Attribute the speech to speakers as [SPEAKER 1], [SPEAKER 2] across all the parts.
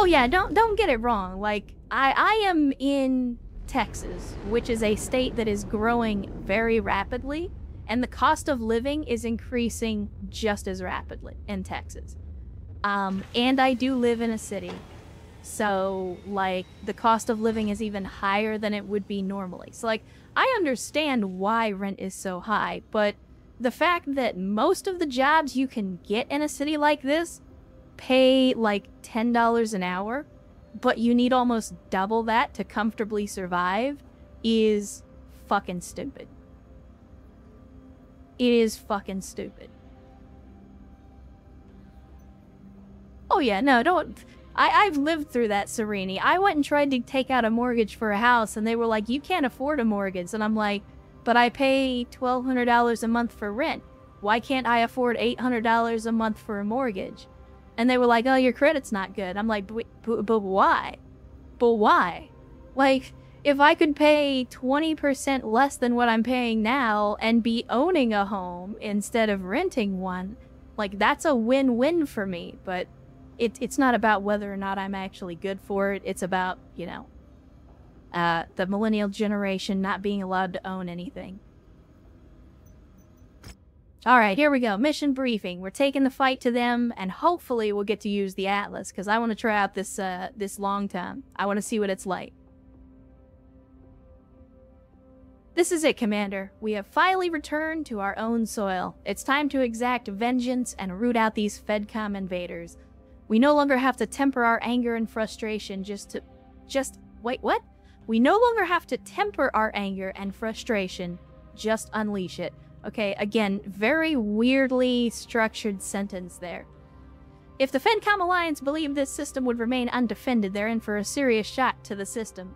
[SPEAKER 1] Oh yeah, don't get it wrong. Like, I am in Texas, which is a state that is growing very rapidly, and the cost of living is increasing just as rapidly in Texas. And I do live in a city. So, like, the cost of living is even higher than it would be normally. So, like, I understand why rent is so high, but the fact that most of the jobs you can get in a city like this pay, like, $10 an hour, but you need almost double that to comfortably survive is fucking stupid. It is fucking stupid. Oh yeah, no, don't... I've lived through that, Sereni. I went and tried to take out a mortgage for a house, and they were like, you can't afford a mortgage. And I'm like, but I pay $1,200 a month for rent. Why can't I afford $800 a month for a mortgage? And they were like, oh, your credit's not good. I'm like, but why? But why? Like, if I could pay 20% less than what I'm paying now and be owning a home instead of renting one, like, that's a win-win for me. But it's not about whether or not I'm actually good for it. It's about, you know, the millennial generation not being allowed to own anything. Alright, here we go. Mission briefing. We're taking the fight to them, and hopefully we'll get to use the Atlas, because I want to try out this, this long time. I want to see what it's like. This is it, Commander. We have finally returned to our own soil. It's time to exact vengeance and root out these FedCom invaders. We no longer have to temper our anger and frustration wait, what? We no longer have to temper our anger and frustration, just unleash it. Okay, again, very weirdly structured sentence there. If the FedCom Alliance believed this system would remain undefended, they're in for a serious shot to the system.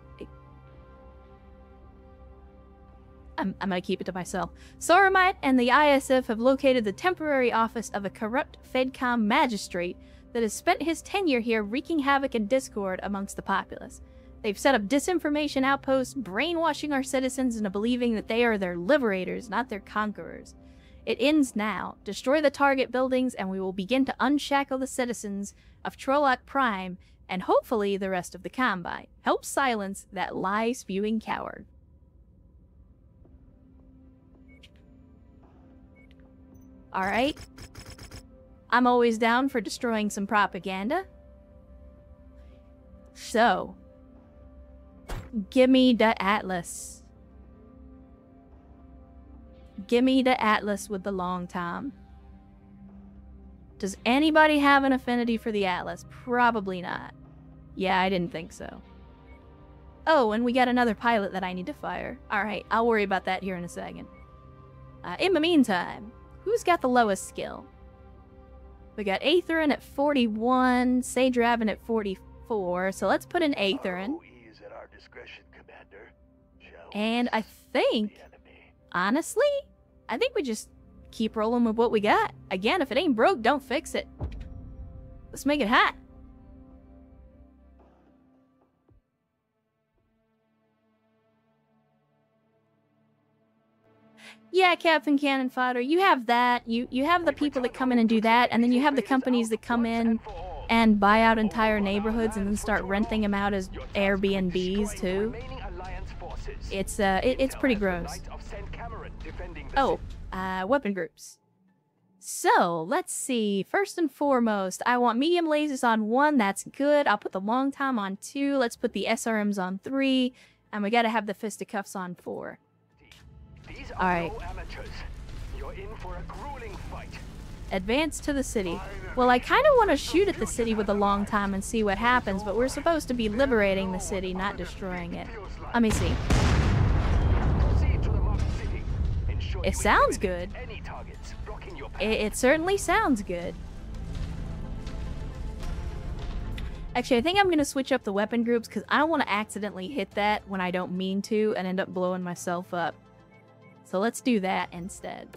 [SPEAKER 1] I'm gonna keep it to myself. Soramite and the ISF have located the temporary office of a corrupt FedCom magistrate that has spent his tenure here wreaking havoc and discord amongst the populace. They've set up disinformation outposts, brainwashing our citizens into believing that they are their liberators, not their conquerors. It ends now. Destroy the target buildings, and we will begin to unshackle the citizens of Trolloc Prime, and hopefully the rest of the Combine. Help silence that lie-spewing coward. Alright. I'm always down for destroying some propaganda. So, give me the Atlas. Give me the Atlas with the long tom. Does anybody have an affinity for the Atlas? Probably not. Yeah, I didn't think so. Oh, and we got another pilot that I need to fire. Alright, I'll worry about that here in a second. In the meantime, who's got the lowest skill? We got Aetherin at 41, Sage Raven at 44, so let's put in Aetherin. And I think, honestly, I think we just keep rolling with what we got. Again, if it ain't broke, don't fix it. Let's make it hot. Yeah, Captain Cannon Fodder, you have that. You have the people that come in and do that, and then you have the companies that come in and buy out entire neighborhoods and then start renting them out as Airbnbs too. It's pretty gross. Oh, weapon groups. So, let's see. First and foremost, I want medium lasers on 1. That's good. I'll put the long tom on 2. Let's put the SRMs on 3. And we gotta have the fisticuffs on 4. Alright. Advance to the city. Well, I kind of want to shoot at the city with a long tom and see what happens, but we're supposed to be liberating the city, not destroying it. Let me see. It sounds good. It certainly sounds good. Actually, I think I'm going to switch up the weapon groups because I don't want to accidentally hit that when I don't mean to and end up blowing myself up. So let's do that instead.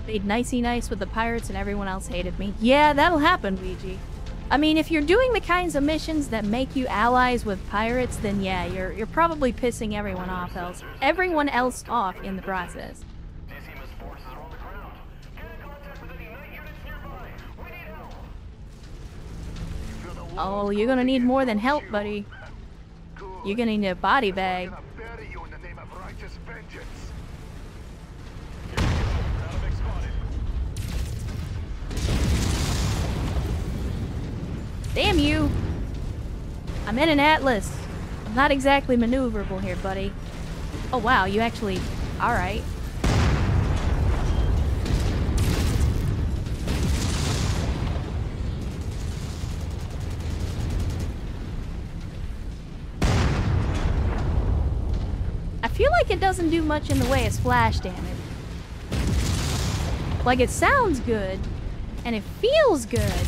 [SPEAKER 1] Made nicey nice with the pirates and everyone else hated me. Yeah, that'll happen, Luigi. I mean, if you're doing the kinds of missions that make you allies with pirates, then yeah, you're probably pissing everyone else off in the process. Oh, you're gonna need more than help, buddy. You're gonna need a body bag. Damn you! I'm in an atlas. I'm not exactly maneuverable here, buddy. Oh wow, you actually... Alright. I feel like it doesn't do much in the way of splash damage. Like, it sounds good, and it feels good,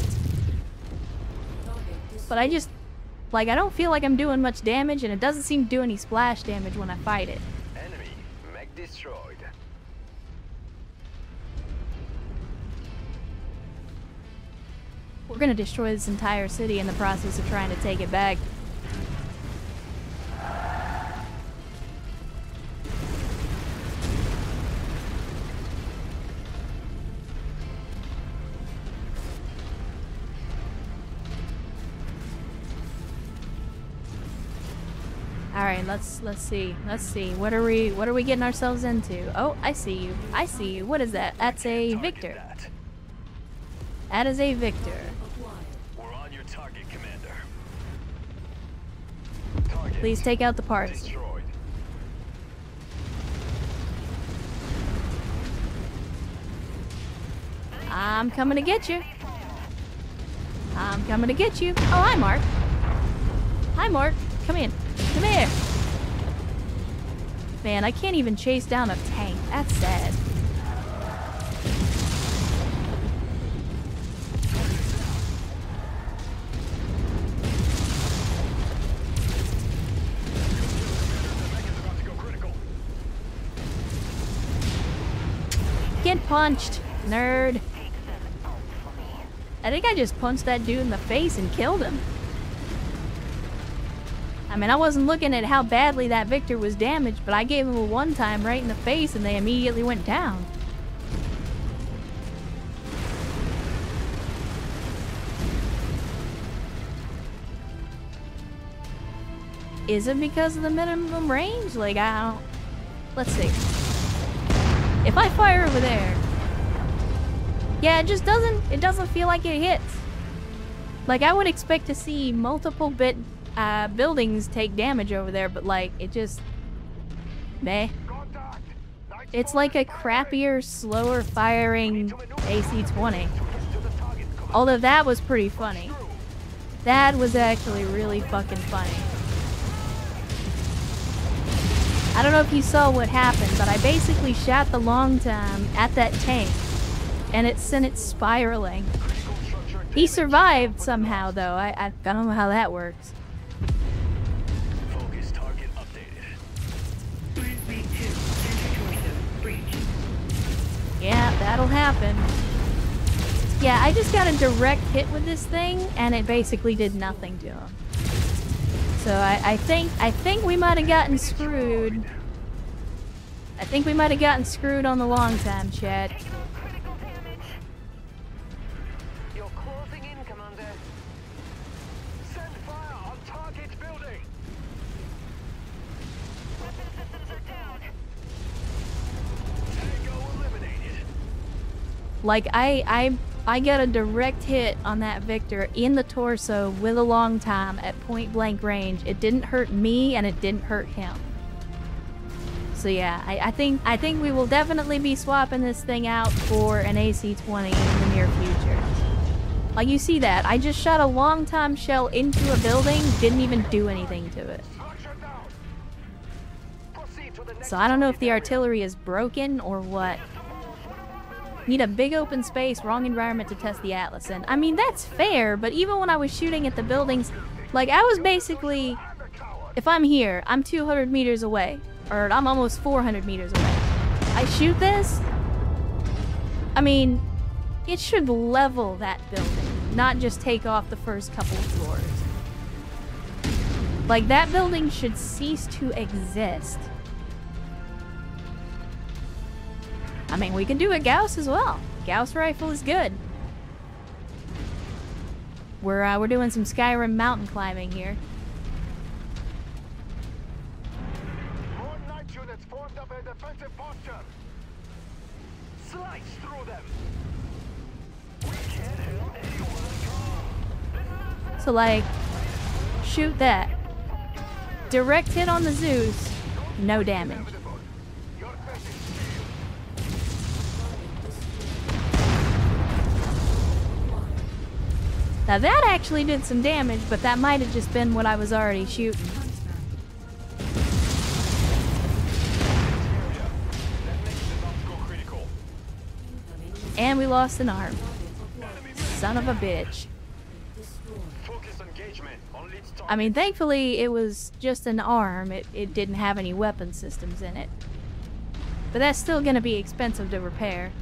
[SPEAKER 1] but I just... Like, I don't feel like I'm doing much damage, and it doesn't seem to do any splash damage when I fight it.
[SPEAKER 2] Enemy mech destroyed.
[SPEAKER 1] We're gonna destroy this entire city in the process of trying to take it back. Alright, let's see. Let's see. What are we getting ourselves into? Oh, I see you. I see you. What is that? That's a Victor. That is a Victor.
[SPEAKER 2] We're on your target, Commander.
[SPEAKER 1] Please take out the parts.
[SPEAKER 2] Destroyed.
[SPEAKER 1] I'm coming to get you. I'm coming to get you. Oh, hi, Mark. Hi, Mark. Come in. Come here. Man, I can't even chase down a tank. That's sad. Get punched, nerd. I think I just punched that dude in the face and killed him. I mean, I wasn't looking at how badly that Victor was damaged, but I gave him a one-time right in the face and they immediately went down. Is it because of the minimum range? Like, I don't... Let's see. If I fire over there... Yeah, it just doesn't... It doesn't feel like it hits. Like, I would expect to see multiple buildings take damage over there, but like, it just... Meh. It's like a crappier, slower firing AC-20. Although that was pretty funny. That was actually really fucking funny. I don't know if you saw what happened, but I basically shot the long time at that tank, and it sent it spiraling. He survived somehow, though. I don't know how that works.
[SPEAKER 2] Focus target updated.
[SPEAKER 1] Yeah, that'll happen. Yeah, I just got a direct hit with this thing, and it basically did nothing to him. So I think we might have gotten screwed. I think we might have gotten screwed on the long time, chat.
[SPEAKER 2] You're closing in, Commander. Send fire on target building. Weapon systems are down. Tango eliminated.
[SPEAKER 1] Like, I got a direct hit on that Victor in the torso with a long time at point blank range. It didn't hurt me and it didn't hurt him. So yeah, I think we will definitely be swapping this thing out for an AC-20 in the near future. Like, you see that? I just shot a long time shell into a building, didn't even do anything to it. So I don't know if the artillery is broken or what. Need a big open space, wrong environment to test the Atlas in. I mean, that's fair, but even when I was shooting at the buildings, like, I was basically... If I'm here, I'm 200 meters away. Or I'm almost 400 meters away. I shoot this? I mean, it should level that building, not just take off the first couple of floors. Like, that building should cease to exist. I mean, we can do a Gauss as well. Gauss rifle is good. We're doing some Skyrim mountain climbing here.
[SPEAKER 2] More night units formed up a defensive posture. Slice through them. We can't help anyone.
[SPEAKER 1] So, like, shoot that. Direct hit on the Zeus, no damage.
[SPEAKER 2] Your best is
[SPEAKER 1] Now that actually did some damage, but that might have just been what I was already shooting. And we lost an arm. Son of a bitch.
[SPEAKER 2] focus engagement on lead stop.
[SPEAKER 1] I mean, thankfully it was just an arm. It didn't have any weapon systems in it. But that's still gonna be expensive to repair.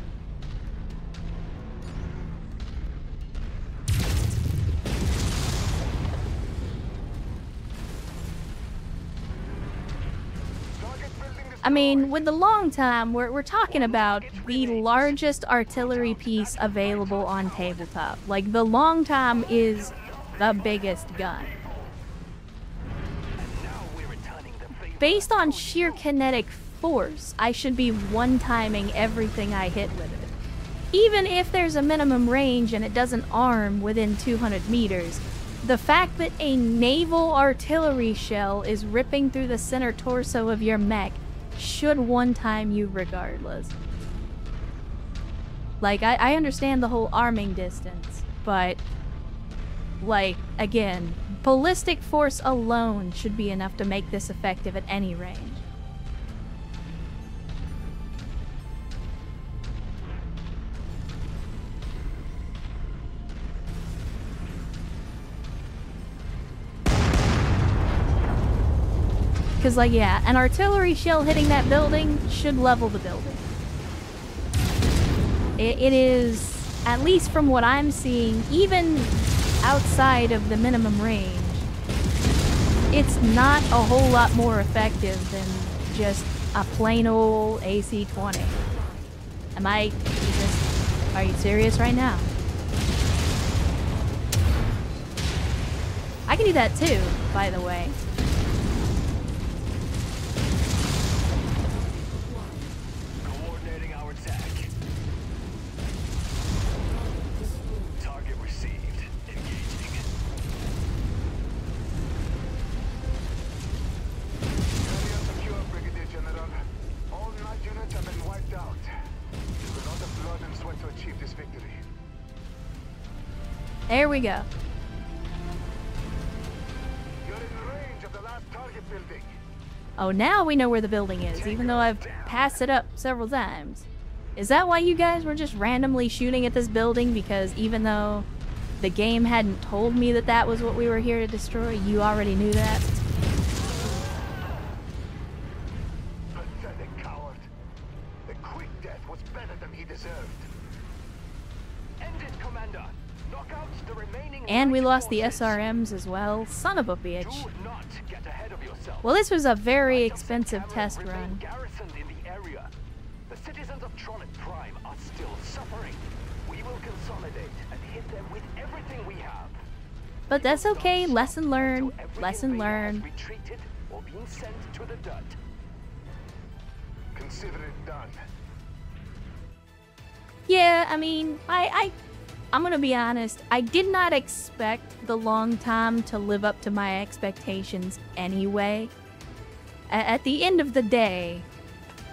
[SPEAKER 1] I mean, with the long time, we're talking about the largest artillery piece available on tabletop. Like, the long time is the biggest gun. Based on sheer kinetic force, I should be one-timing everything I hit with it. Even if there's a minimum range and it doesn't arm within 200 meters, the fact that a naval artillery shell is ripping through the center torso of your mech should one-time you regardless. Like, I understand the whole arming distance, but, like, again, ballistic force alone should be enough to make this effective at any range. Because, like, yeah, an artillery shell hitting that building should level the building. It is, at least from what I'm seeing, even outside of the minimum range, it's not a whole lot more effective than just a plain old AC-20. Are you serious right now? I can do that too, by the way. There we go.
[SPEAKER 2] You're in range of the last target building.
[SPEAKER 1] Oh, now we know where the building is, even though I've passed it up several times. Is that why you guys were just randomly shooting at this building? Because even though the game hadn't told me that that was what we were here to destroy, you already knew that?
[SPEAKER 2] Pathetic coward. The quick death was better than he deserved. End it, Commander. Knock out the remaining.
[SPEAKER 1] And we lost the SRMs as well. Son of a bitch.
[SPEAKER 2] Do not get ahead of yourself.
[SPEAKER 1] Well, this was a very expensive test
[SPEAKER 2] Remain
[SPEAKER 1] run.
[SPEAKER 2] garrisoned in the area. The citizens of Tronet Prime are still suffering. We will consolidate and hit them with everything we have.
[SPEAKER 1] But that's okay. Lesson learned. Lesson learned.
[SPEAKER 2] Retreated or being sent to the dirt. Consider it done.
[SPEAKER 1] Yeah, I mean, I'm gonna be honest, I did not expect the long time to live up to my expectations anyway. At the end of the day,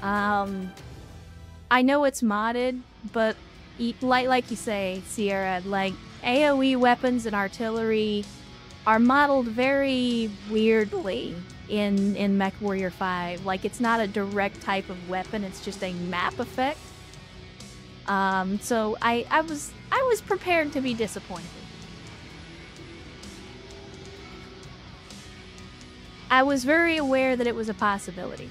[SPEAKER 1] I know it's modded, but like you say, Sierra, like, AoE weapons and artillery are modeled very weirdly in Mechwarrior 5. Like, it's not a direct type of weapon, it's just a map effect. So I was prepared to be disappointed. I was very aware that it was a possibility.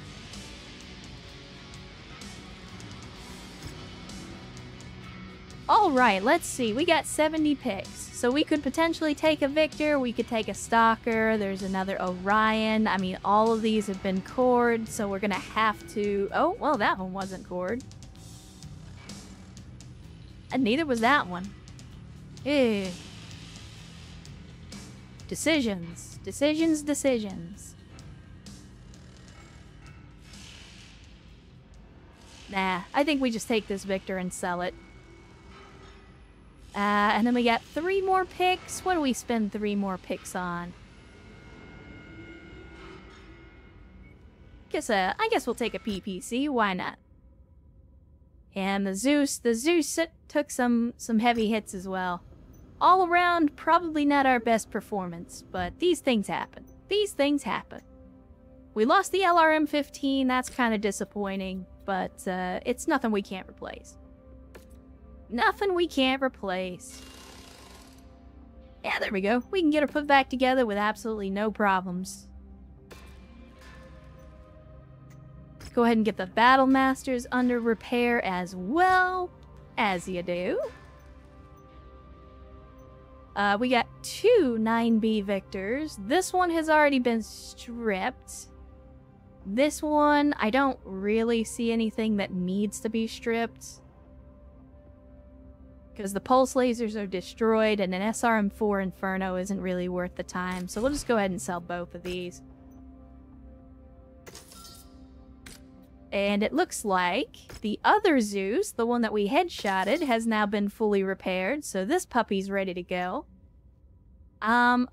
[SPEAKER 1] Alright, let's see. We got 70 picks. So we could potentially take a Victor, we could take a Stalker, there's another Orion. I mean, all of these have been cored, so we're gonna have to... Oh, well, that one wasn't cored. And neither was that one. Ew. Decisions. Decisions, decisions. Nah, I think we just take this Victor and sell it. And then we got 3 more picks. What do we spend 3 more picks on? I guess we'll take a PPC. Why not? And the Zeus took some heavy hits as well. All around, probably not our best performance, but these things happen. These things happen. We lost the LRM-15. That's kind of disappointing, but it's nothing we can't replace. Nothing we can't replace. Yeah, there we go. We can get her put back together with absolutely no problems. Go ahead and get the Battle Masters under repair as well, as you do. We got 2 9B Victors. This one has already been stripped. This one, I don't really see anything that needs to be stripped. Because the pulse lasers are destroyed and an SRM-4 Inferno isn't really worth the time. So we'll just go ahead and sell both of these. And it looks like the other Zeus, the one that we headshotted, has now been fully repaired. So this puppy's ready to go. I'll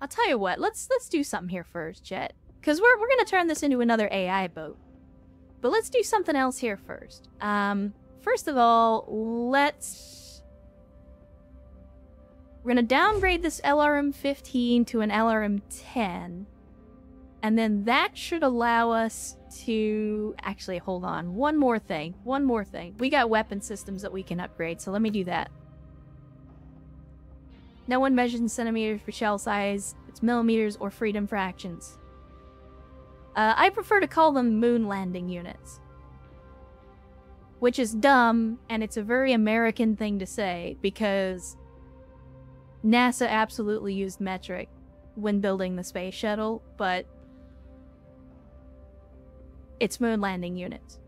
[SPEAKER 1] tell you what, let's do something here first, Jet. Because we're gonna turn this into another AI boat. But let's do something else here first. First of all, we're gonna downgrade this LRM-15 to an LRM-10. And then that should allow us to... Actually, hold on. One more thing. We got weapon systems that we can upgrade, so let me do that. No one measures in centimeters for shell size. It's millimeters or freedom fractions. I prefer to call them moon landing units. Which is dumb, and it's a very American thing to say, because NASA absolutely used metric when building the space shuttle, but it's moon landing units.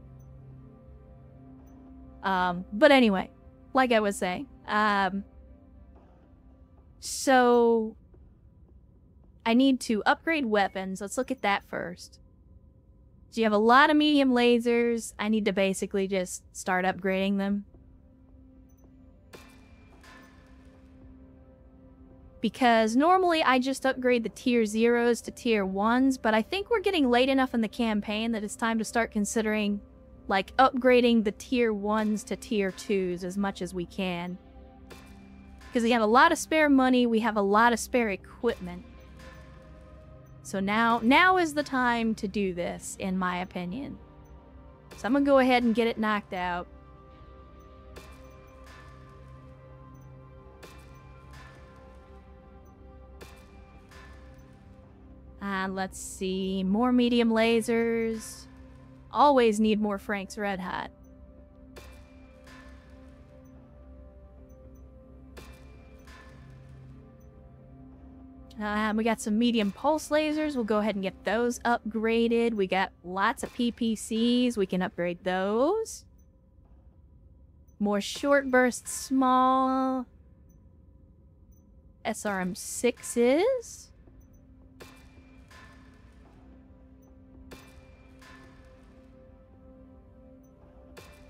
[SPEAKER 1] But anyway, like I was saying, so I need to upgrade weapons. Let's look at that first. So you have a lot of medium lasers. I need to basically just start upgrading them. Because normally I just upgrade the tier 0s to tier 1s, but I think we're getting late enough in the campaign that it's time to start considering, like, upgrading the tier 1s to tier 2s as much as we can. Because we have a lot of spare money, we have a lot of spare equipment. So now is the time to do this, in my opinion. So I'm gonna go ahead and get it knocked out. And let's see, more medium lasers. Always need more Frank's Red Hot. We got some medium pulse lasers. We'll go ahead and get those upgraded. We got lots of PPCs. We can upgrade those. More short burst small SRM-6s.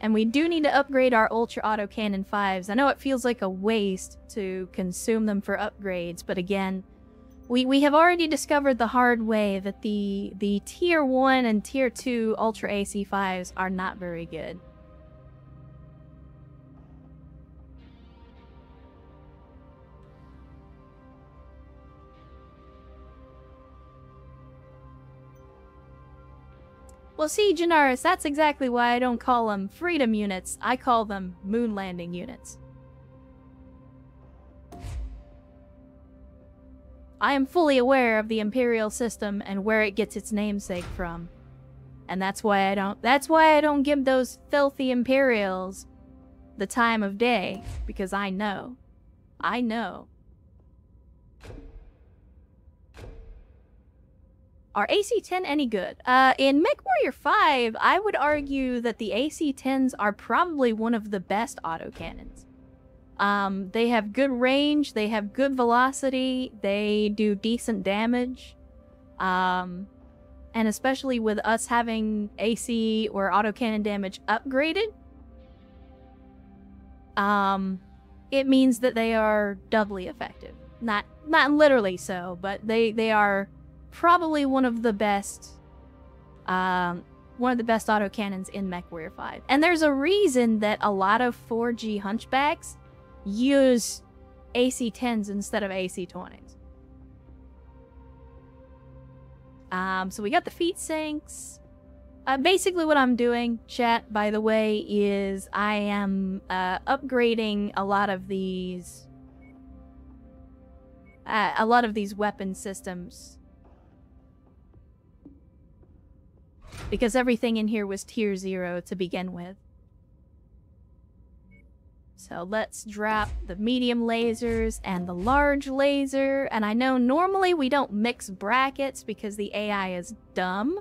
[SPEAKER 1] And we do need to upgrade our Ultra Autocannon 5s. I know it feels like a waste to consume them for upgrades, but again, we have already discovered the hard way that the Tier 1 and Tier 2 Ultra AC5s are not very good. Well, see, Janaris, that's exactly why I don't call them freedom units. I call them moon landing units. I am fully aware of the Imperial system and where it gets its namesake from. And that's why I don't give those filthy Imperials the time of day, because I know. I know. Are AC-10 any good? In Mechwarrior 5, I would argue that the AC-10s are probably one of the best autocannons. They have good range, they have good velocity, they do decent damage. And especially with us having AC or autocannon damage upgraded, it means that they are doubly effective. Not literally so, but they are probably one of the best autocannons in Mechwarrior 5. And there's a reason that a lot of 4G hunchbacks use AC-10s instead of AC-20s. So we got the feet sinks. Basically what I'm doing, chat, by the way, is I am upgrading a lot of these weapon systems. Because everything in here was tier 0 to begin with. So let's drop the medium lasers and the large laser. And I know normally we don't mix brackets because the AI is dumb.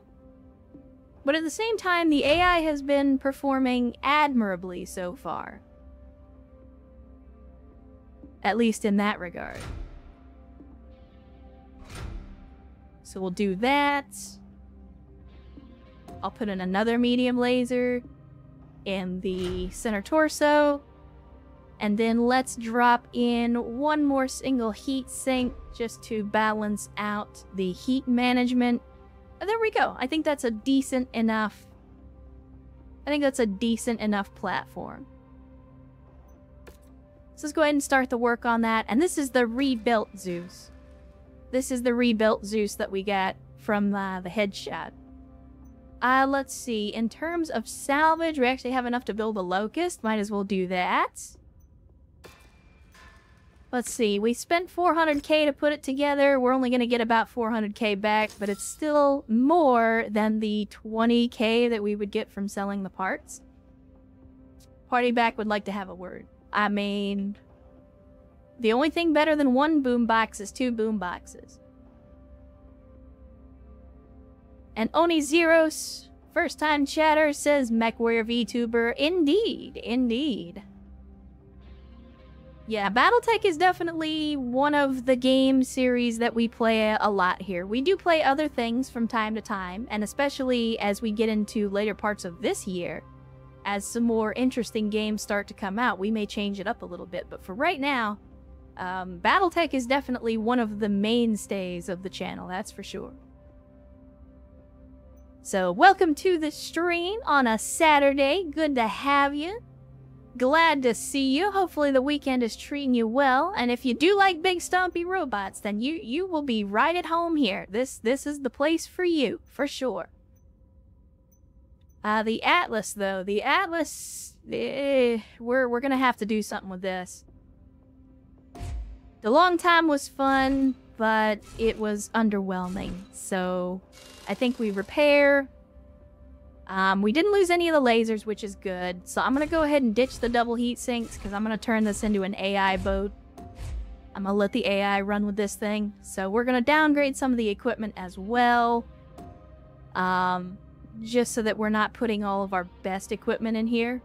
[SPEAKER 1] But at the same time, the AI has been performing admirably so far. At least in that regard. So we'll do that. I'll put in another medium laser in the center torso. And then let's drop in one more single heat sink just to balance out the heat management. And there we go. I think that's a decent enough... platform. So let's go ahead and start the work on that. And this is the rebuilt Zeus. This is the rebuilt Zeus that we got from the headshot. Let's see. In terms of salvage, we actually have enough to build a Locust. Might as well do that. Let's see. We spent 400k to put it together. We're only going to get about 400k back, but it's still more than the 20k that we would get from selling the parts. Party Back would like to have a word. I mean, the only thing better than one boombox is two boomboxes. And Oni Zeros, first time chatter, says Mechwarrior VTuber. Indeed, indeed. Yeah, Battletech is definitely one of the game series that we play a lot here. We do play other things from time to time, and especially as we get into later parts of this year, as some more interesting games start to come out, we may change it up a little bit. But for right now, Battletech is definitely one of the mainstays of the channel, that's for sure. So, welcome to the stream on a Saturday. Good to have you. Glad to see you. Hopefully the weekend is treating you well. And if you do like big stompy robots, then you will be right at home here. This is the place for you, for sure. The Atlas, though. The Atlas, we're gonna have to do something with this. The long time was fun, but it was underwhelming. So I think we repair. We didn't lose any of the lasers, which is good. So I'm going to go ahead and ditch the double heat sinks because I'm going to turn this into an AI boat. I'm going to let the AI run with this thing. So we're going to downgrade some of the equipment as well. Just so that we're not putting all of our best equipment in here.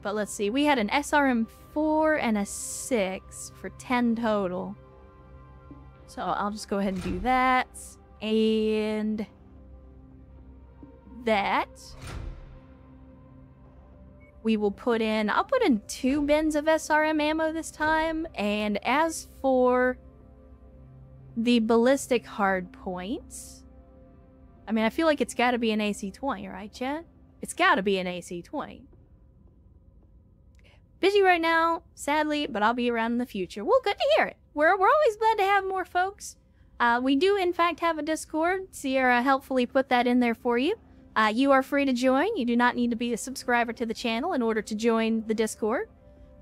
[SPEAKER 1] But let's see. We had an SRM4 and a 6 for 10 total. So I'll just go ahead and do that. And that. We will put in... I'll put in 2 bins of SRM ammo this time. And as for the ballistic hard points... I mean, I feel like it's got to be an AC-20, right, Chad? It's got to be an AC-20. Busy right now, sadly, but I'll be around in the future. Well, good to hear it. We're always glad to have more folks. We do, in fact, have a Discord. Sierra helpfully put that in there for you. You are free to join. You do not need to be a subscriber to the channel in order to join the Discord.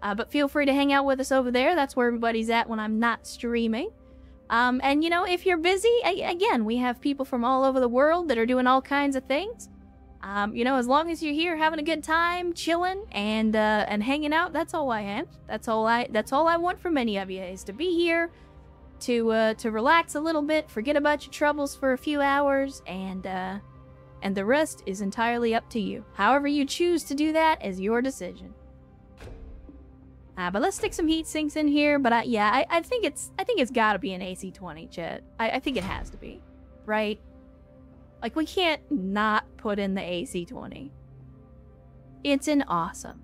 [SPEAKER 1] But feel free to hang out with us over there. That's where everybody's at when I'm not streaming. And, you know, if you're busy, again, we have people from all over the world that are doing all kinds of things. You know, as long as you're here having a good time, chilling, and hanging out, that's all I am. That's all I want from any of you, is to be here, to relax a little bit, forget about your troubles for a few hours, and the rest is entirely up to you. However you choose to do that is your decision. But let's stick some heat sinks in here. But I think it's got to be an AC-20, Chet. I think it has to be, right? Like, we can't not put in the AC-20. It's an awesome.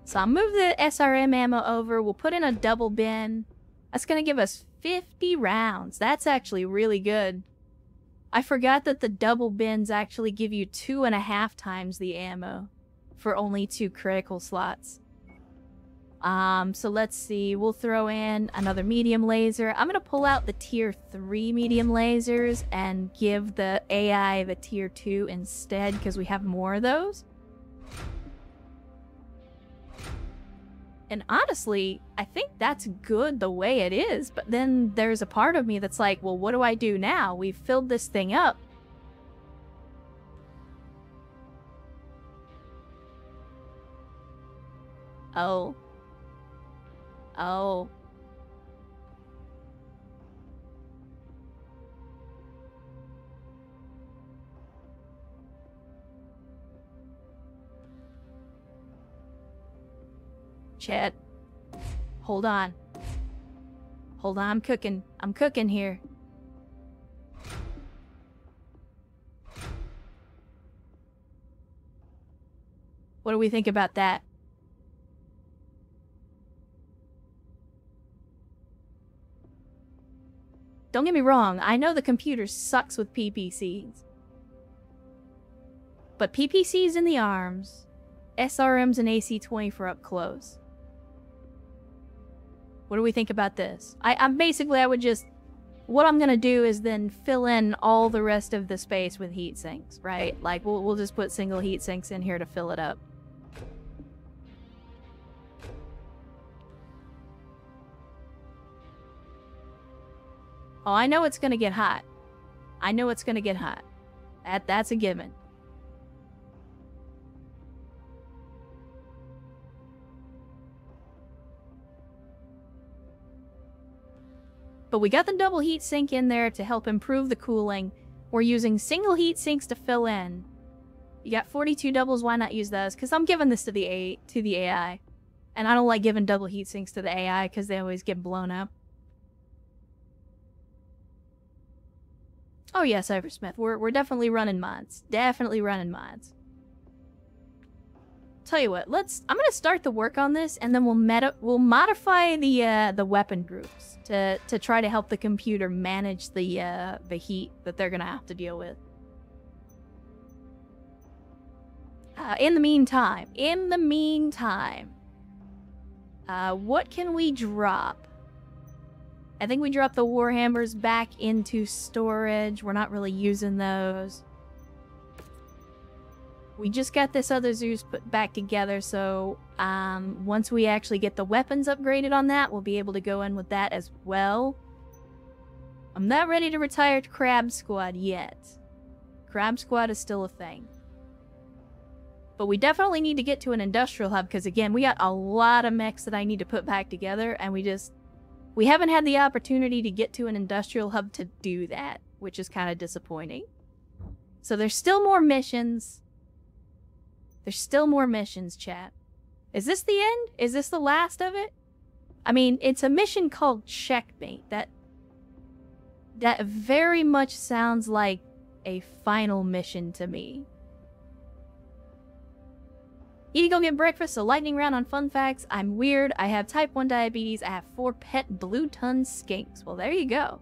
[SPEAKER 1] So I'll move the SRM ammo over. We'll put in a double bin. That's gonna give us 50 rounds. That's actually really good. I forgot that the double bins actually give you 2.5 times the ammo for only 2 critical slots. So let's see. We'll throw in another medium laser. I'm gonna pull out the tier 3 medium lasers and give the AI the tier 2 instead because we have more of those. And honestly, I think that's good the way it is, but then there's a part of me that's like, well, what do I do now? We've filled this thing up. Oh. Oh. Chet. Hold on. Hold on, I'm cooking. I'm cooking here. What do we think about that? Don't get me wrong, I know the computer sucks with PPCs. But PPCs in the arms, SRMs and AC-20 for up close. What do we think about this? I would just... What I'm gonna do is then fill in all the rest of the space with heat sinks, right? Like, we'll just put single heat sinks in here to fill it up. Oh, I know it's gonna get hot. I know it's gonna get hot. That's a given. But we got the double heat sink in there to help improve the cooling. We're using single heat sinks to fill in. You got 42 doubles, why not use those? Because I'm giving this to the AI. And I don't like giving double heat sinks to the AI because they always get blown up. Oh yeah, Cybersmith, we're definitely running mods. Definitely running mods. Tell you what, I'm gonna start the work on this, and then we'll modify the weapon groups to try to help the computer manage the heat that they're gonna have to deal with. In the meantime, what can we drop? I think we dropped the Warhammers back into storage. We're not really using those. We just got this other Zeus put back together, so once we actually get the weapons upgraded on that, we'll be able to go in with that as well. I'm not ready to retire to Crab Squad yet. Crab Squad is still a thing. But we definitely need to get to an industrial hub, because again, we got a lot of mechs that I need to put back together, and we haven't had the opportunity to get to an industrial hub to do that, which is kind of disappointing. So there's still more missions. There's still more missions, chat. Is this the end? Is this the last of it? I mean, it's a mission called Checkmate. That very much sounds like a final mission to me. Need to go get breakfast, so lightning round on fun facts. I'm weird. I have type 1 diabetes. I have 4 pet blue ton skinks. Well, there you go.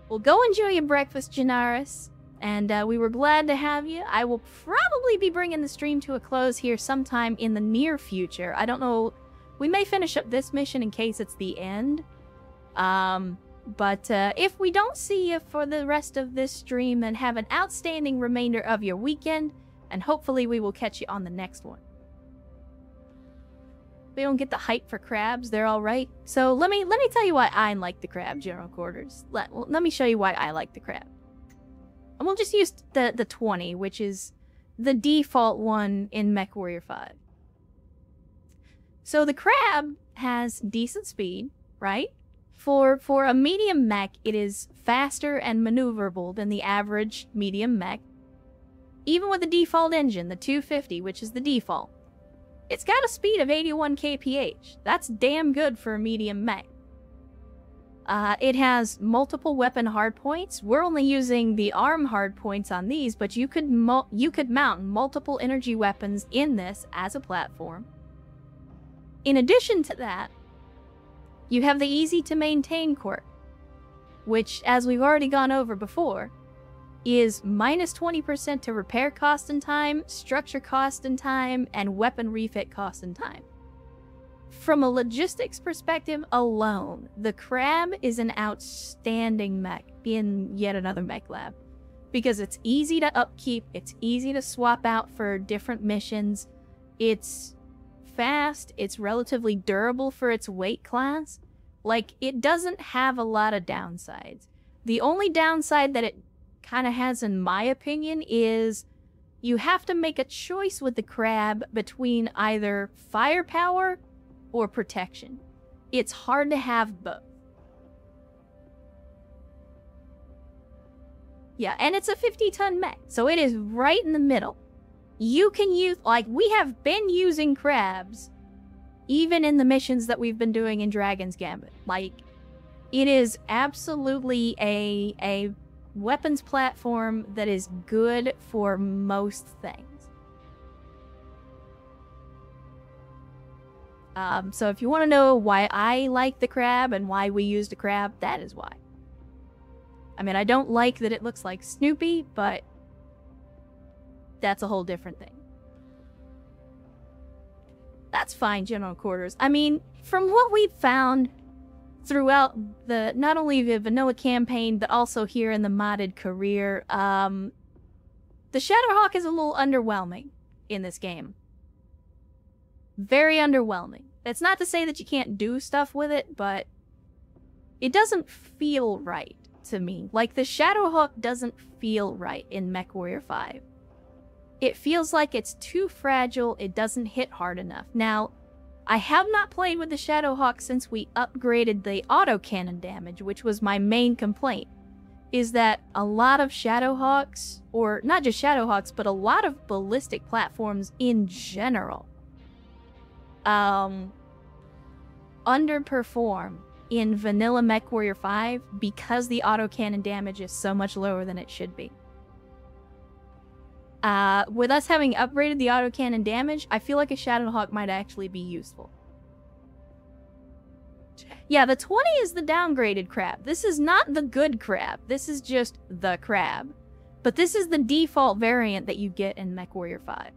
[SPEAKER 1] Well, go enjoy your breakfast, Janaris. And we were glad to have you. I will probably be bringing the stream to a close here sometime in the near future. I don't know. We may finish up this mission in case it's the end. But if we don't see you for the rest of this stream, then have an outstanding remainder of your weekend. And hopefully we will catch you on the next one. We don't get the hype for crabs. They're all right. So let me tell you why I like the crab, General Quarters. Let me show you why I like the crab. And we'll just use the 20, which is the default one in Mechwarrior 5. So the crab has decent speed, right? For a medium mech, it is faster and maneuverable than the average medium mech. even with the default engine, the 250, which is the default, it's got a speed of 81 kph. That's damn good for a medium mech. It has multiple weapon hardpoints. We're only using the arm hardpoints on these, but you could mount multiple energy weapons in this as a platform. In addition to that, you have the easy to maintain quirk, which, as we've already gone over before, is minus 20% to repair cost and time, structure cost and time, and weapon refit cost and time. From a logistics perspective alone, the Crab is an outstanding mech in yet another mech lab. Because it's easy to upkeep, it's easy to swap out for different missions, it's fast, it's relatively durable for its weight class. Like, it doesn't have a lot of downsides. The only downside that it kind of has, in my opinion, is you have to make a choice with the Crab between either firepower or protection. It's hard to have both. Yeah, and it's a 50-ton mech, so it is right in the middle. You can use, like, we have been using Crabs even in the missions that we've been doing in Dragon's Gambit. Like, it is absolutely a weapons platform that is good for most things. So if you want to know why I like the Crab and why we used a Crab, that is why. I mean, I don't like that it looks like Snoopy, but that's a whole different thing. That's fine, General Quarters. I mean, from what we've found throughout the, not only the vanilla campaign, but also here in the modded career, the Shadowhawk is a little underwhelming in this game. Very underwhelming. That's not to say that you can't do stuff with it, but it doesn't feel right to me. Like, the Shadowhawk doesn't feel right in Mechwarrior 5. It feels like it's too fragile, it doesn't hit hard enough. Now, I have not played with the Shadowhawk since we upgraded the autocannon damage, which was my main complaint, is that a lot of Shadowhawks, or not just Shadowhawks, but a lot of ballistic platforms in general, underperform in vanilla Mechwarrior 5 because the autocannon damage is so much lower than it should be. With us having upgraded the autocannon damage, I feel like a Shadowhawk might actually be useful. Yeah, the 20 is the downgraded Crab. This is not the good Crab. This is just the Crab. But this is the default variant that you get in Mechwarrior 5.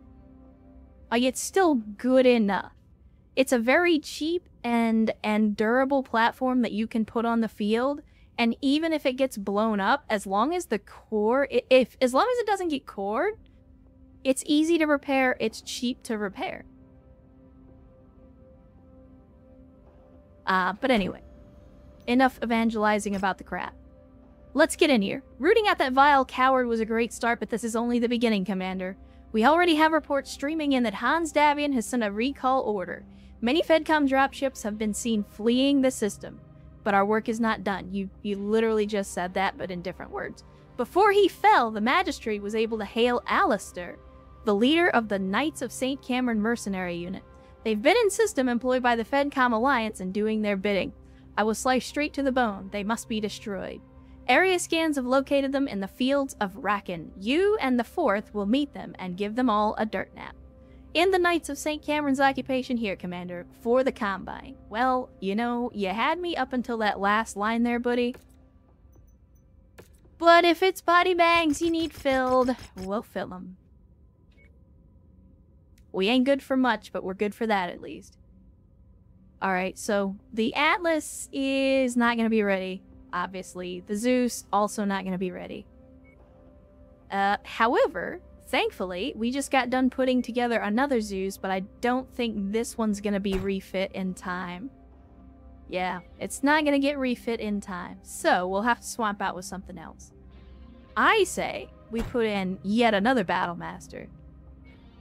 [SPEAKER 1] Like, it's still good enough. It's a very cheap and durable platform that you can put on the field, and even if it gets blown up, as long as the core, as long as it doesn't get cored, it's easy to repair, it's cheap to repair. But anyway, enough evangelizing about the Crab. Let's get in here. Rooting out that vile coward was a great start, but this is only the beginning, Commander. We already have reports streaming in that Hans Davian has sent a recall order. Many FedCom dropships have been seen fleeing the system, but our work is not done. You literally just said that, but in different words. Before he fell, the Magistrate was able to hail Alistair, the leader of the Knights of St. Cameron mercenary unit. They've been in system employed by the FedCom Alliance and doing their bidding. I will slice straight to the bone. They must be destroyed. Area scans have located them in the fields of Racken. You and the 4th will meet them and give them all a dirt nap. In the Knights of St. Cameron's occupation here, Commander, for the Combine. Well, you know, you had me up until that last line there, buddy. But if it's body bags you need filled, we'll fill them. We ain't good for much, but we're good for that at least. Alright, so the Atlas is not going to be ready, obviously. The Zeus, also not going to be ready. However, thankfully, we just got done putting together another Zeus, but I don't think this one's going to be refit in time. Yeah, it's not going to get refit in time, so we'll have to swap out with something else. I say we put in yet another Battlemaster.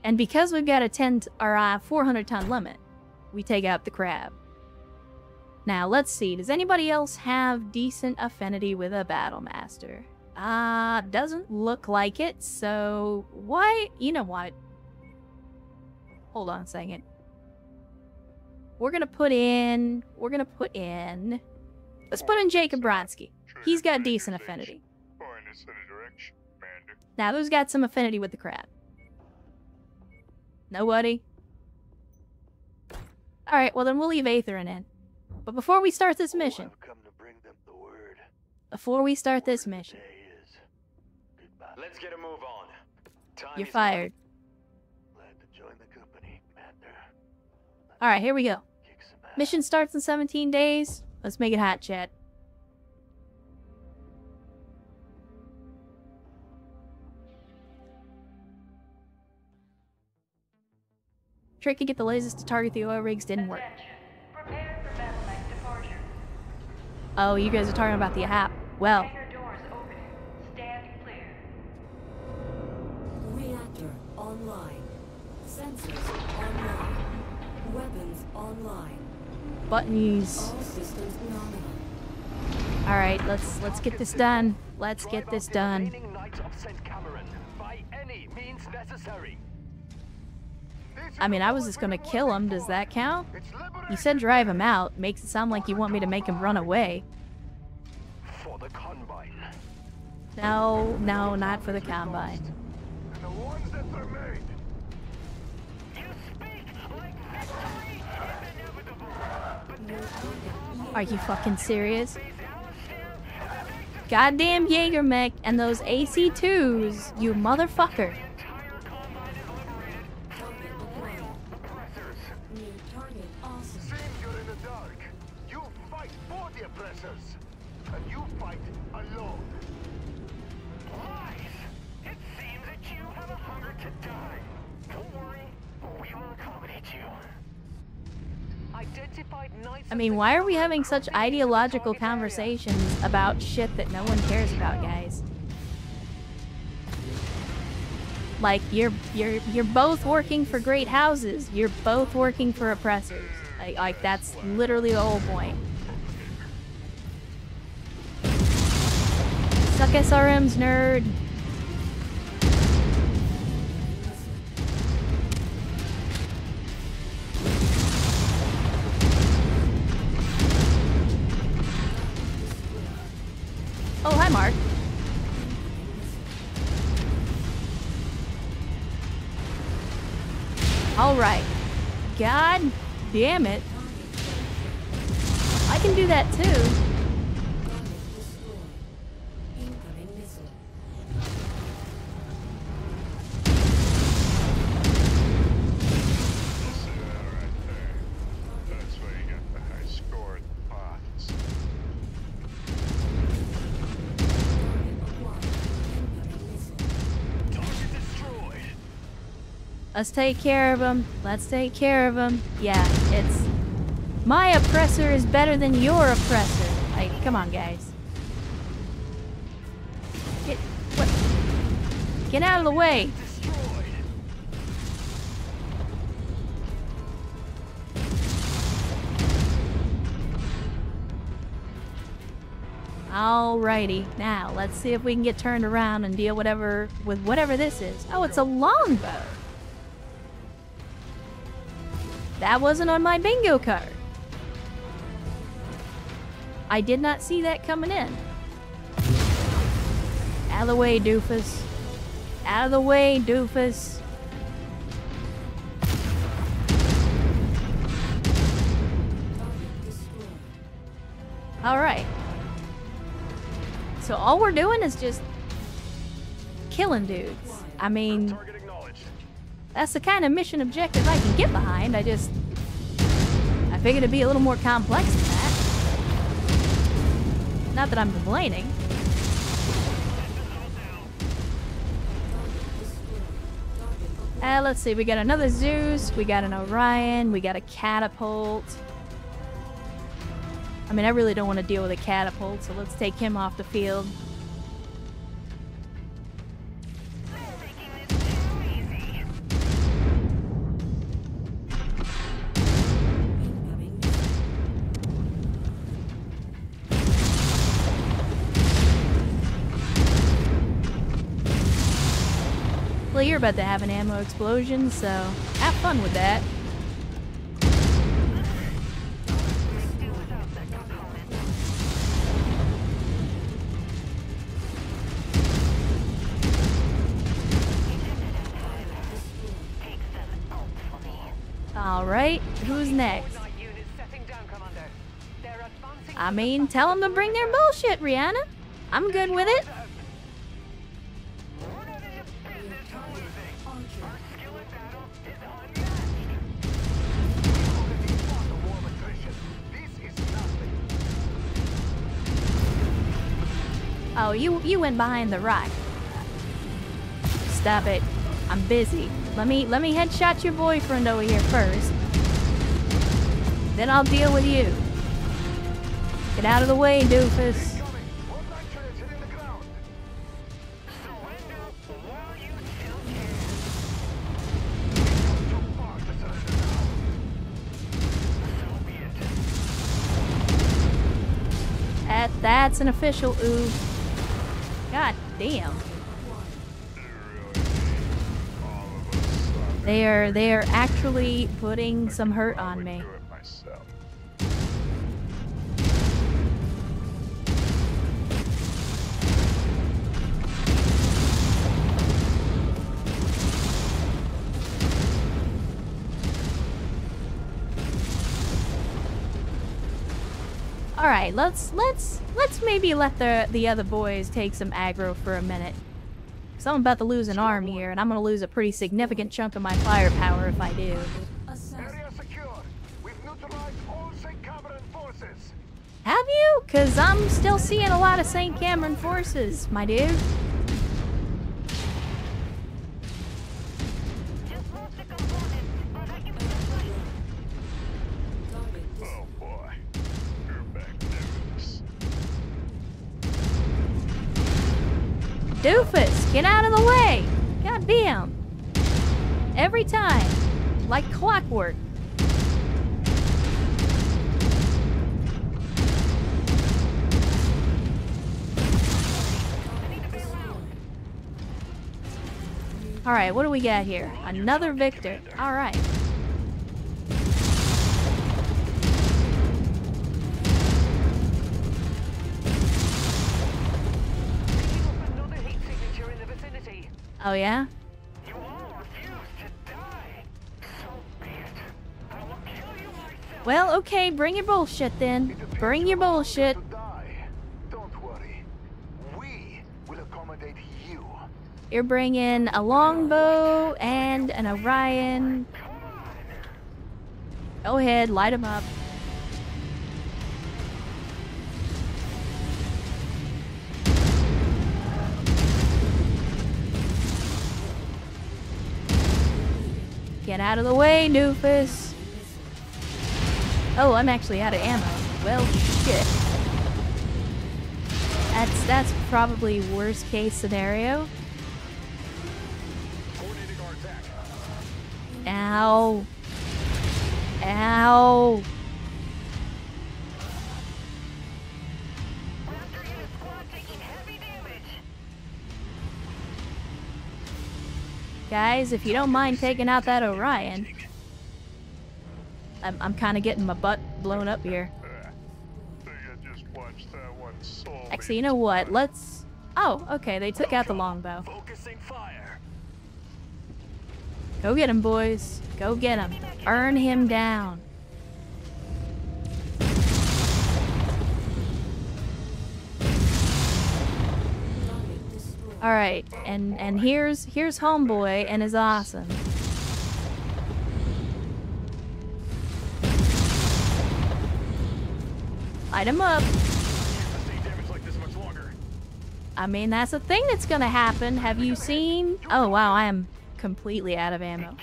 [SPEAKER 1] And because we've got a 400-ton limit, we take out the Crab. Now, let's see. Does anybody else have decent affinity with a Battlemaster? Doesn't look like it, so why? You know what? Hold on a second. We're gonna put in... Let's put in Jacob Bronsky. He's got decent affinity. Now, who's got some affinity with the crab? Nobody? Alright, well then we'll leave Aetherin in. But before we start this mission...
[SPEAKER 2] Let's get a move on.
[SPEAKER 1] You're fired. Alright, here we go. Mission starts in 17 days. Let's make it hot, chat. Trick to get the lasers to target the oil rigs didn't work.
[SPEAKER 3] Prepare for battle departure.
[SPEAKER 1] Oh, you guys are talking about the app. Well,
[SPEAKER 3] Hangar doors opening. Stand clear.
[SPEAKER 4] Reactor online. Sensors online. Weapons online.
[SPEAKER 1] buttons.
[SPEAKER 4] All systems nominal.
[SPEAKER 1] Alright, let's get this done. Let's get this done. I mean, I was just gonna kill him. Does that count? You said drive him out. Makes it sound like you want me to make him run away.
[SPEAKER 2] For the Combine.
[SPEAKER 1] No, no, not for the Combine.
[SPEAKER 2] And the ones that remain. You speak like victory is inevitable.
[SPEAKER 1] Are you fucking serious? Goddamn Jaeger mech and those AC-2s, you motherfucker.
[SPEAKER 2] Seems you're in the dark. You fight for the oppressors. And you fight alone. Lies! It seems that you have a hunger to die. Don't worry, we will accommodate you. Identified knights.
[SPEAKER 1] I mean, why are we having such ideological conversations about shit that no one cares about, guys? Like, you're both working for great houses. You're both working for oppressors. Like that's literally the whole point. Suck SRMs, nerd. Oh, hi, Mark. All right. God damn it. I can do that too. Let's take care of him. Let's take care of him. Yeah, it's... My oppressor is better than your oppressor. Like, come on, guys. Get out of the way. Alrighty, now let's see if we can get turned around and deal with whatever this is. Oh, it's a longbow. That wasn't on my bingo card. I did not see that coming in. Out of the way, doofus. Out of the way, doofus. Alright. So all we're doing is just killing dudes. I mean... That's the kind of mission objective I can get behind. I figured it'd be a little more complex than that. Not that I'm complaining. Let's see, we got another Zeus, we got an Orion, we got a catapult. I mean, I really don't want to deal with a catapult, so let's take him off the field. Well, you're about to have an ammo explosion, so have fun with that. Alright, who's next? I mean, tell them to bring their bullshit, Rihanna. I'm good with it. Oh, you went behind the rock. Stop it. I'm busy. Let me headshot your boyfriend over here first. Then I'll deal with you. Get out of the way, doofus. That's an official ooh. God damn. They are actually putting some hurt on me. All right, let's maybe let the other boys take some aggro for a minute. Cause I'm about to lose an arm here, and I'm gonna lose a pretty significant chunk of my firepower if I do.
[SPEAKER 2] Area secure. We've neutralized all St. Cameron forces.
[SPEAKER 1] Have you? Cause I'm still seeing a lot of St. Cameron forces, my dude.
[SPEAKER 2] Oh boy. You're back news.
[SPEAKER 1] Doofus, get out of the way! God damn. Every time. Like clockwork. Alright, what do we got here? Another victor. Alright. Oh yeah?
[SPEAKER 2] You all refuse to die. So be it. I will kill you myself.
[SPEAKER 1] Well, okay, bring your bullshit then. Bring your bullshit.
[SPEAKER 2] To die. Don't worry. We will accommodate you.
[SPEAKER 1] You're bringing a longbow and an Orion. Go ahead, light them up. Get out of the way, doofus. Oh, I'm actually out of ammo. Well, shit. That's probably worst case scenario. Ow. Ow. Guys, if you don't mind taking out that Orion. I'm kind of getting my butt blown up here. Actually, you know what? Let's... Oh, okay, they took out the longbow.
[SPEAKER 2] Focusing fire.
[SPEAKER 1] Go get him, boys. Go get him. Burn him down. Alright, and here's Homeboy and his awesome. Light him up. I mean, that's a thing that's gonna happen. Have you seen? Oh wow, I am completely out of ammo.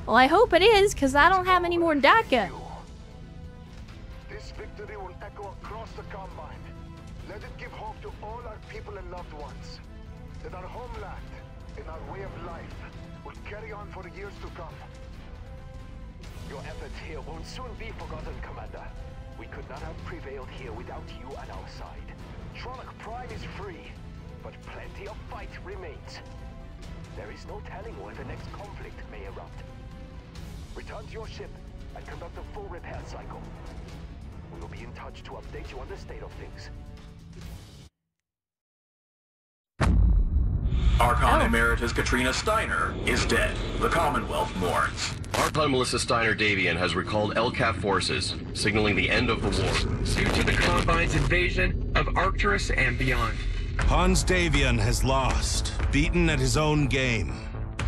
[SPEAKER 1] Well, I hope it is, because I don't have any more DACA.
[SPEAKER 2] This victory will echo across the Combine. Let it give hope to all our people and loved ones. That our homeland and our way of life will carry on for years to come. Your efforts here won't soon be forgotten, Commander. We could not have prevailed here without you at our side. Tronic Prime is free. but plenty of fight remains. There is no telling where the next conflict may erupt. Return to your ship and conduct a full repair cycle. We will be in touch to update you on the state of things.
[SPEAKER 5] Archon Emeritus Katrina Steiner is dead. The Commonwealth mourns.
[SPEAKER 6] Archon Melissa Steiner Davian has recalled LCAP forces, signaling the end of the war.
[SPEAKER 7] Due to the Combine's invasion of Arcturus and beyond.
[SPEAKER 8] Hans Davian has lost, beaten at his own game.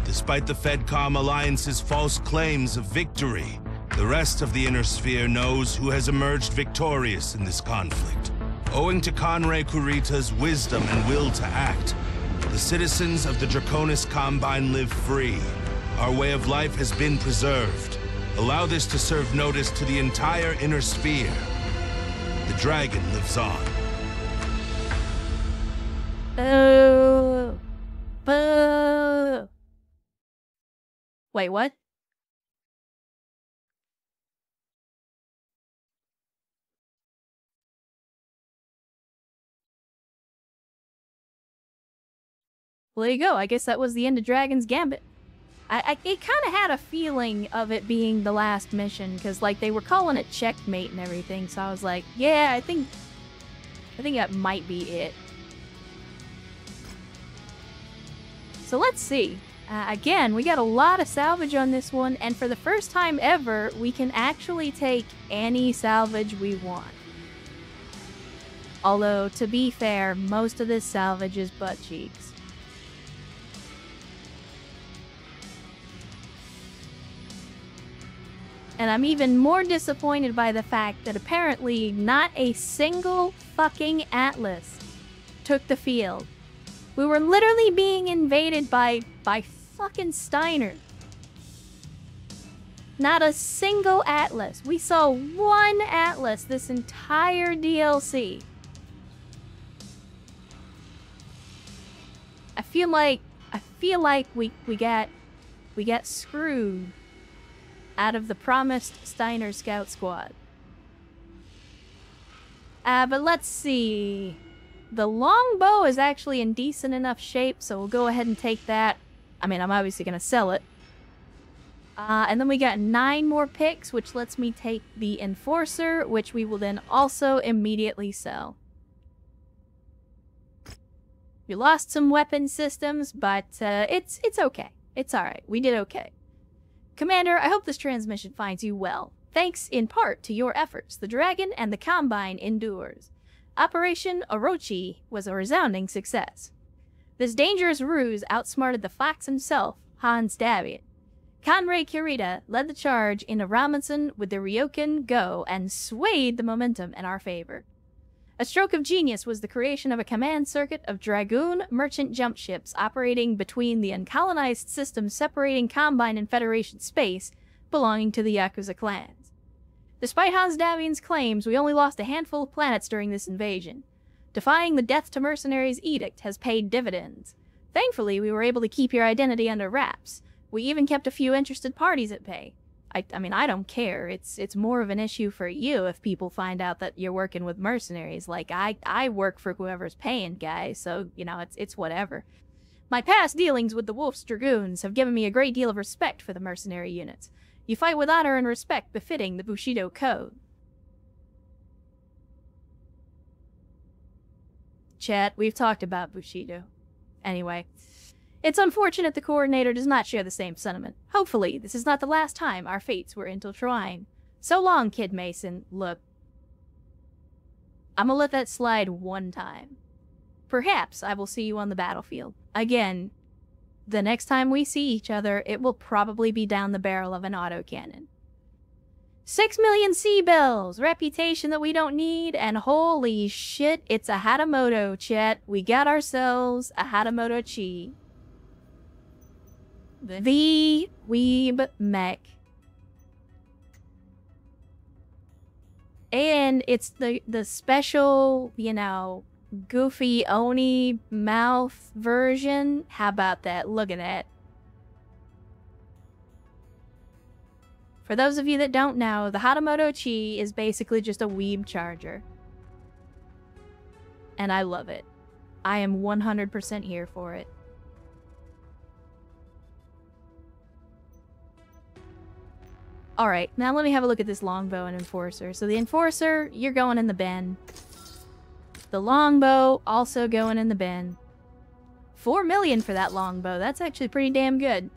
[SPEAKER 8] Despite the FedCom Alliance's false claims of victory, the rest of the Inner Sphere knows who has emerged victorious in this conflict. Owing to Conray Kurita's wisdom and will to act, the citizens of the Draconis Combine live free. Our way of life has been preserved. Allow this to serve notice to the entire Inner Sphere. The dragon lives on.
[SPEAKER 1] Boo! Boo! Wait, what? Well, there you go. I guess that was the end of Dragon's Gambit. It kind of had a feeling of it being the last mission, because, like, they were calling it checkmate and everything, so I was like, yeah, I think that might be it. So let's see. Again, we got a lot of salvage on this one, and for the first time ever, we can actually take any salvage we want. Although, to be fair, most of this salvage is butt cheeks. And I'm even more disappointed by the fact that apparently not a single fucking Atlas took the field. We were literally being invaded by fucking Steiner. Not a single Atlas. We saw one Atlas this entire DLC. I feel like we got screwed out of the promised Steiner Scout Squad. But let's see. The longbow is actually in decent enough shape, so we'll go ahead and take that. I mean, I'm obviously going to sell it. And then we got 9 more picks, which lets me take the Enforcer, which we will then also immediately sell. We lost some weapon systems, but it's okay. It's alright. We did okay. Commander, I hope this transmission finds you well. Thanks in part to your efforts, the Dragon and the Combine endures. Operation Orochi was a resounding success. This dangerous ruse outsmarted the fox himself, Hans Davian. Conray Kurita led the charge into Robinson with the Ryokan Go and swayed the momentum in our favor. A stroke of genius was the creation of a command circuit of Dragoon merchant jump ships operating between the uncolonized systems separating Combine and Federation space belonging to the Yakuza clans. Despite Hans Davian's claims, we only lost a handful of planets during this invasion. Defying the death to mercenaries edict has paid dividends. Thankfully, we were able to keep your identity under wraps. We even kept a few interested parties at bay. I mean, I don't care. It's more of an issue for you if people find out that you're working with mercenaries. Like, I work for whoever's paying, guys, so, you know, it's whatever. My past dealings with the Wolf's Dragoons have given me a great deal of respect for the mercenary units. You fight with honor and respect befitting the Bushido Code. Chat, we've talked about Bushido. Anyway. It's unfortunate the Coordinator does not share the same sentiment. Hopefully, this is not the last time our fates were intertwined. So long, Kid Mason. Look. I'm gonna let that slide one time. Perhaps I will see you on the battlefield. Again, the next time we see each other, it will probably be down the barrel of an autocannon. 6 million C-Bells! Reputation that we don't need, and holy shit, it's a Hatamoto, chat. We got ourselves a Hatamoto Chi. The Weeb Mech. And it's the special, you know, goofy Oni mouth version. How about that? Look at that. For those of you that don't know, the Hatamoto Chi is basically just a weeb charger. And I love it. I am 100% here for it. Alright, now let me have a look at this longbow and enforcer. So the enforcer, you're going in the bin. The longbow, also going in the bin. 4 million for that longbow. That's actually pretty damn good.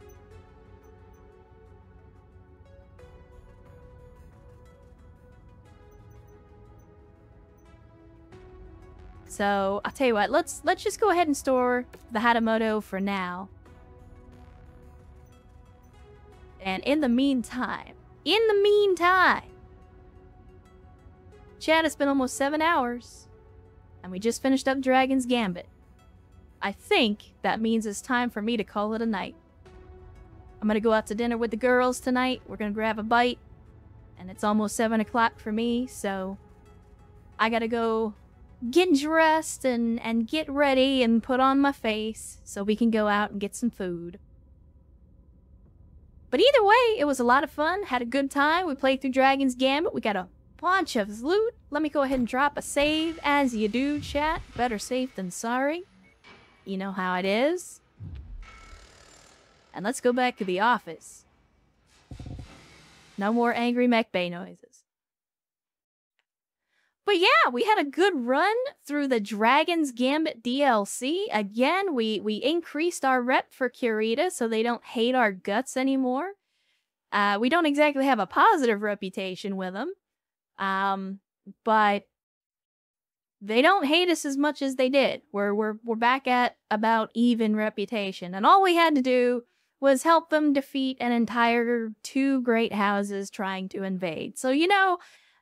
[SPEAKER 1] So, I'll tell you what, let's just go ahead and store the Hatamoto for now. And in the meantime, chat, it's been almost 7 hours, and we just finished up Dragon's Gambit. I think that means it's time for me to call it a night. I'm gonna go out to dinner with the girls tonight. We're gonna grab a bite, and it's almost 7 o'clock for me, so I gotta go get dressed and get ready and put on my face so we can go out and get some food. But either way, it was a lot of fun. Had a good time. We played through Dragon's Gambit. We got a bunch of loot. Let me go ahead and drop a save as you do, chat. Better safe than sorry. You know how it is. And let's go back to the office. No more angry mech bay noises. But yeah, we had a good run through the Dragon's Gambit DLC. Again, we increased our rep for Kurita so they don't hate our guts anymore. We don't exactly have a positive reputation with them. But they don't hate us as much as they did. We're back at about even reputation. And all we had to do was help them defeat an entire 2 great houses trying to invade. So, you know,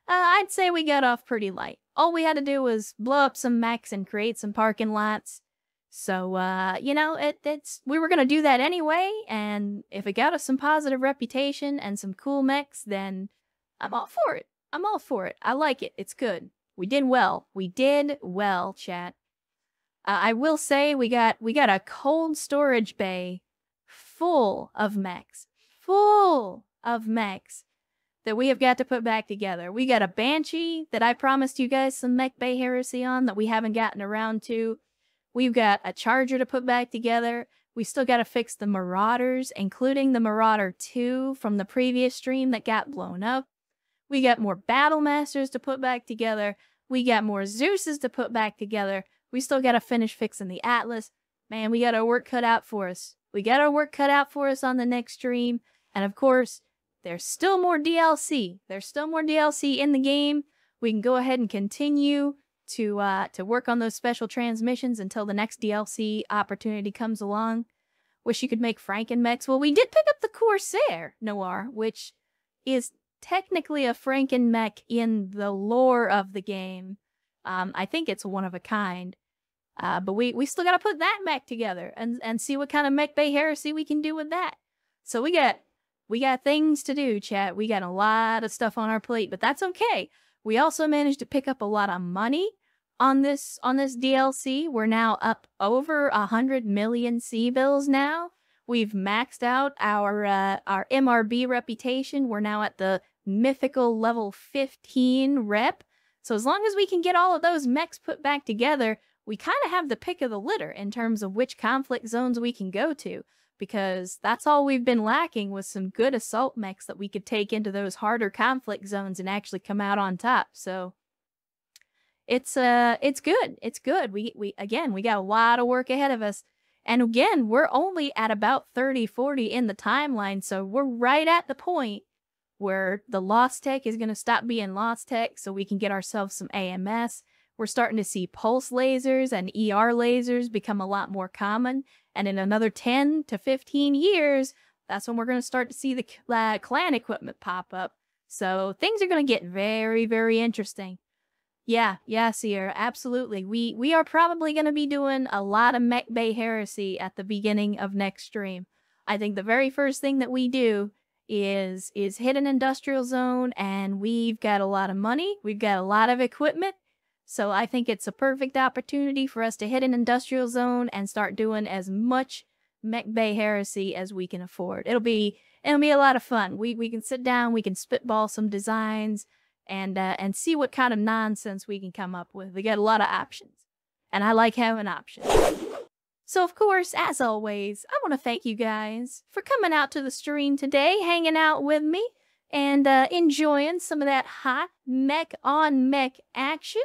[SPEAKER 1] I'd say we got off pretty light. All we had to do was blow up some mechs and create some parking lots. So, you know, we were going to do that anyway, and if it got us some positive reputation and some cool mechs, then I'm all for it. I'm all for it. I like it. It's good. We did well. We did well, chat. I will say we got a cold storage bay full of mechs. Full of mechs that we have got to put back together. We got a Banshee that I promised you guys some Mech Bay Heresy on that we haven't gotten around to. We've got a Charger to put back together. We still got to fix the Marauders, including the Marauder 2 from the previous stream that got blown up. We got more Battle Masters to put back together. We got more Zeuses to put back together. We still got to finish fixing the Atlas. Man, we got our work cut out for us. We got our work cut out for us on the next stream. And of course, there's still more DLC. There's still more DLC in the game. We can go ahead and continue to work on those special transmissions until the next DLC opportunity comes along. Wish you could make Frankenmechs. Well, we did pick up the Corsair, Noir, which is technically a Frankenmech in the lore of the game. I think it's one of a kind. But we still gotta put that mech together and see what kind of Mech Bay Heresy we can do with that. So we got things to do, chat. We got a lot of stuff on our plate, but that's okay. We also managed to pick up a lot of money on this DLC. We're now up over 100 million C-bills now. We've maxed out our MRB reputation. We're now at the mythical level 15 rep. So as long as we can get all of those mechs put back together, we kind of have the pick of the litter in terms of which conflict zones we can go to. Because that's all we've been lacking was some good assault mechs that we could take into those harder conflict zones and actually come out on top. So it's good. It's good. We got a lot of work ahead of us. And again, we're only at about 30-40 in the timeline, so we're right at the point where the Lost Tech is going to stop being Lost Tech so we can get ourselves some AMS. We're starting to see pulse lasers and ER lasers become a lot more common. And in another 10 to 15 years, that's when we're going to start to see the clan equipment pop up. So things are going to get very, very interesting. Yeah, Sierra, absolutely. We are probably going to be doing a lot of Mech Bay Heresy at the beginning of next stream. I think the very first thing that we do is hit an industrial zone, and we've got a lot of money. We've got a lot of equipment. So I think it's a perfect opportunity for us to hit an industrial zone and start doing as much Mech Bay Heresy as we can afford. It'll be a lot of fun. We can sit down, we can spitball some designs, and see what kind of nonsense we can come up with. We got a lot of options. and I like having options. So of course, as always, I want to thank you guys for coming out to the stream today, hanging out with me, and enjoying some of that hot mech-on-mech action.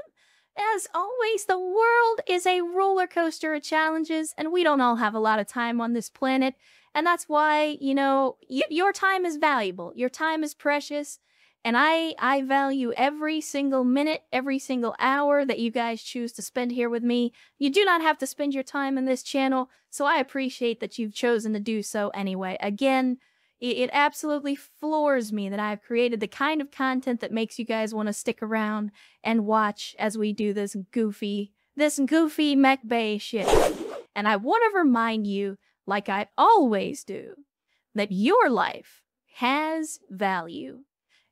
[SPEAKER 1] As always, the world is a roller coaster of challenges, and we don't all have a lot of time on this planet. And that's why, you know, your time is valuable. Your time is precious. And I value every single minute, every single hour that you guys choose to spend here with me. You do not have to spend your time in this channel, so I appreciate that you've chosen to do so anyway. Again, it absolutely floors me that I've created the kind of content that makes you guys want to stick around and watch as we do this goofy mech bay shit. And I want to remind you, like I always do, that your life has value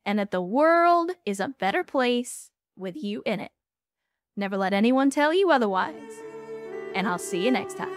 [SPEAKER 1] and that the world is a better place with you in it. Never let anyone tell you otherwise. And I'll see you next time.